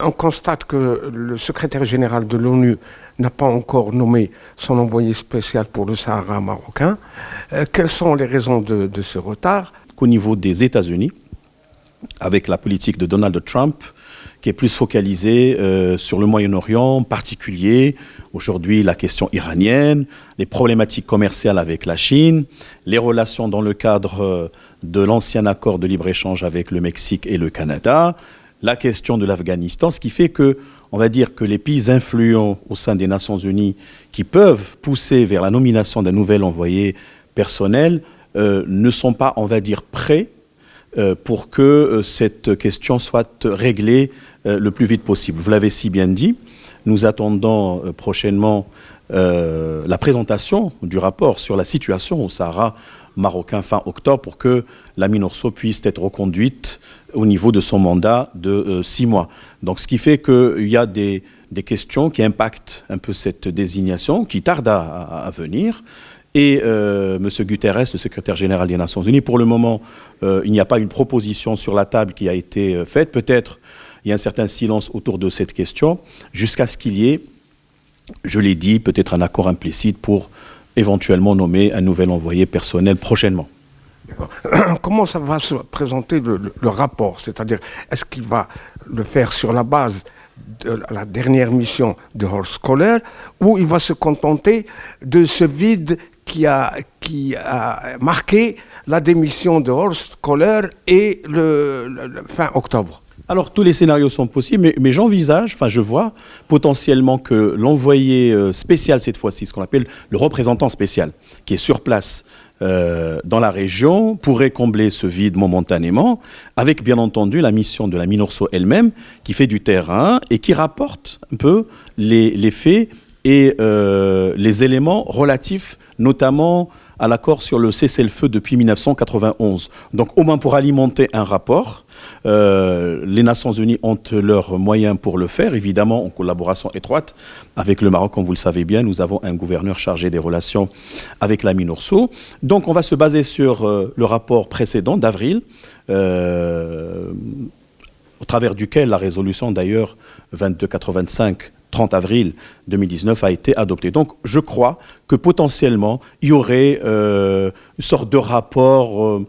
on constate que le secrétaire général de l'ONU n'a pas encore nommé son envoyé spécial pour le Sahara marocain. Quelles sont les raisons de ce retard? Qu'au niveau des États-Unis, avec la politique de Donald Trump, qui est plus focalisée sur le Moyen-Orient, en particulier aujourd'hui la question iranienne, les problématiques commerciales avec la Chine, les relations dans le cadre de l'ancien accord de libre-échange avec le Mexique et le Canada, la question de l'Afghanistan, ce qui fait que, on va dire que les pays influents au sein des Nations Unies qui peuvent pousser vers la nomination d'un nouvel envoyé personnel ne sont pas, on va dire, prêts pour que cette question soit réglée le plus vite possible. Vous l'avez si bien dit, nous attendons prochainement la présentation du rapport sur la situation au Sahara marocain fin octobre pour que la MINURSO puisse être reconduite au niveau de son mandat de 6 mois. Donc ce qui fait qu'il y a des questions qui impactent un peu cette désignation, qui tardent à venir. Et M. Guterres, le secrétaire général des Nations Unies, pour le moment, il n'y a pas une proposition sur la table qui a été faite. Peut-être il y a un certain silence autour de cette question, jusqu'à ce qu'il y ait, je l'ai dit, peut-être un accord implicite pour éventuellement nommer un nouvel envoyé personnel prochainement. D'accord. Comment ça va se présenter le rapport? C'est-à-dire, est-ce qu'il va le faire sur la base de la dernière mission de Horst Kohler, ou il va se contenter de ce vide qui a marqué la démission de Horst Kohler et le fin octobre? Alors, tous les scénarios sont possibles, mais j'envisage, je vois potentiellement que l'envoyé spécial cette fois-ci, ce qu'on appelle le représentant spécial, qui est sur place dans la région, pourrait combler ce vide momentanément, avec bien entendu la mission de la MINURSO elle-même, qui fait du terrain et qui rapporte un peu les faits et les éléments relatifs, notamment à l'accord sur le cessez-le-feu depuis 1991. Donc, au moins pour alimenter un rapport, les Nations Unies ont leurs moyens pour le faire, évidemment en collaboration étroite avec le Maroc. Comme vous le savez bien, nous avons un gouverneur chargé des relations avec la MINURSO. Donc, on va se baser sur le rapport précédent d'avril, au travers duquel la résolution d'ailleurs 2285 30 avril 2019 a été adoptée. Donc je crois que potentiellement il y aurait une sorte de rapport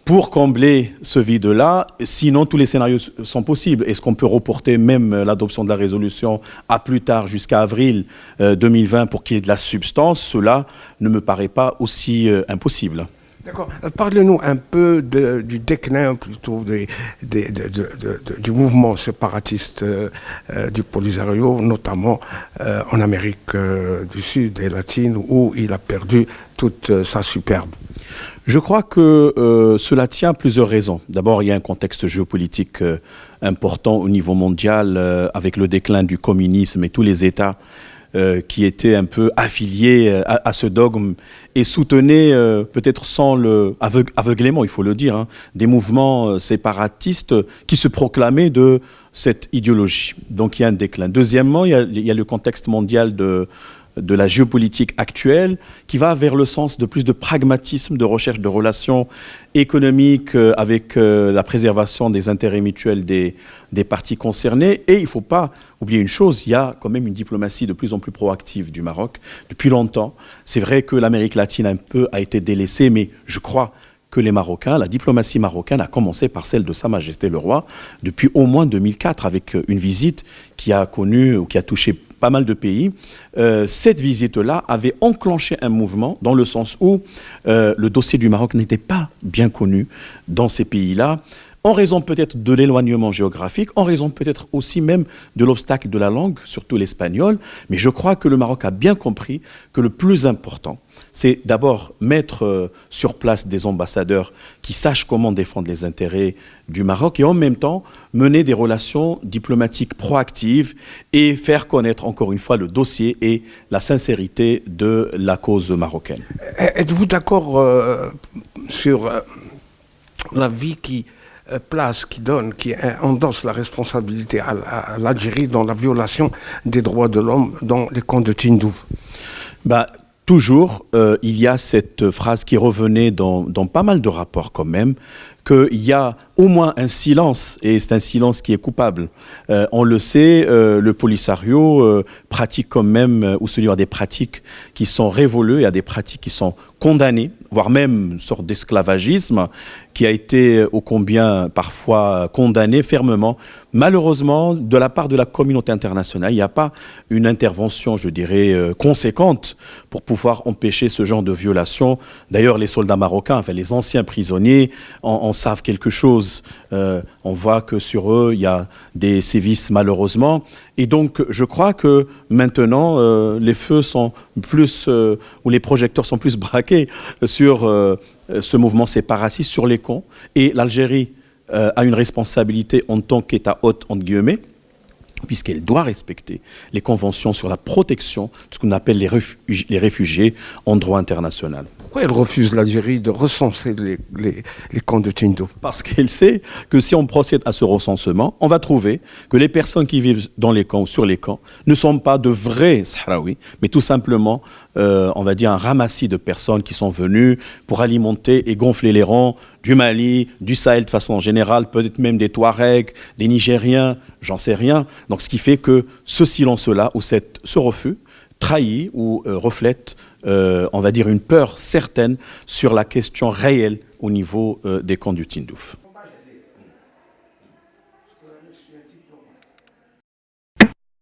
pour combler ce vide-là. Sinon tous les scénarios sont possibles. Est-ce qu'on peut reporter même l'adoption de la résolution à plus tard, jusqu'à avril 2020 pour qu'il y ait de la substance? Cela ne me paraît pas aussi impossible. D'accord. Parlez-nous un peu du déclin plutôt du mouvement séparatiste du Polisario, notamment en Amérique du Sud et latine, où il a perdu toute sa superbe. Je crois que cela tient à plusieurs raisons. D'abord, il y a un contexte géopolitique important au niveau mondial, avec le déclin du communisme et tous les États qui étaient un peu affiliés à ce dogme et soutenaient, peut-être sans le aveuglément, il faut le dire, des mouvements séparatistes qui se proclamaient de cette idéologie. Donc il y a un déclin. Deuxièmement, il y a le contexte mondial de la géopolitique actuelle qui va vers le sens de plus de pragmatisme, de recherche de relations économiques avec la préservation des intérêts mutuels des parties concernées. Et il ne faut pas oublier une chose, il y a quand même une diplomatie de plus en plus proactive du Maroc depuis longtemps. C'est vrai que l'Amérique latine a été délaissée, mais je crois que les Marocains, la diplomatie marocaine a commencé par celle de Sa Majesté le Roi depuis au moins 2004 avec une visite qui a connu ou qui a touché pas mal de pays. Cette visite-là avait enclenché un mouvement dans le sens où le dossier du Maroc n'était pas bien connu dans ces pays-là, en raison peut-être de l'éloignement géographique, en raison peut-être aussi même de l'obstacle de la langue, surtout l'espagnol. Mais je crois que le Maroc a bien compris que le plus important, c'est d'abord mettre sur place des ambassadeurs qui sachent comment défendre les intérêts du Maroc et en même temps mener des relations diplomatiques proactives et faire connaître encore une fois le dossier et la sincérité de la cause marocaine. Êtes-vous d'accord sur la vie qui endosse la responsabilité à l'Algérie dans la violation des droits de l'homme dans les camps de Tindouf? toujours, il y a cette phrase qui revenait dans pas mal de rapports quand même, qu'il y a au moins un silence, et c'est un silence qui est coupable. On le sait, le Polisario pratique quand même, ou se livre à des pratiques qui sont révolues et à des pratiques qui sont condamnées, voire même une sorte d'esclavagisme qui a été ô combien parfois condamné fermement. Malheureusement, de la part de la communauté internationale, il n'y a pas une intervention, je dirais, conséquente pour pouvoir empêcher ce genre de violation. D'ailleurs, les soldats marocains, enfin les anciens prisonniers, en savent quelque chose. On voit que sur eux, il y a des sévices malheureusement. Et donc, je crois que maintenant, les feux sont plus, ou les projecteurs sont plus braqués sur ce mouvement séparatiste, sur les camps. Et l'Algérie a une responsabilité en tant qu'État hôte, entre guillemets, puisqu'elle doit respecter les conventions sur la protection de ce qu'on appelle les réfugiés en droit international. Pourquoi elle refuse l'Algérie de recenser les camps de Tindouf? Parce qu'elle sait que si on procède à ce recensement, on va trouver que les personnes qui vivent dans les camps ou sur les camps ne sont pas de vrais Sahraouis, mais tout simplement, on va dire, un ramassis de personnes qui sont venues pour alimenter et gonfler les rangs du Mali, du Sahel de façon générale, peut-être même des Touaregs, des Nigériens, j'en sais rien. Donc ce qui fait que ce silence-là, ou ce refus, trahit ou reflète, on va dire, une peur certaine sur la question réelle au niveau des camps du Tindouf.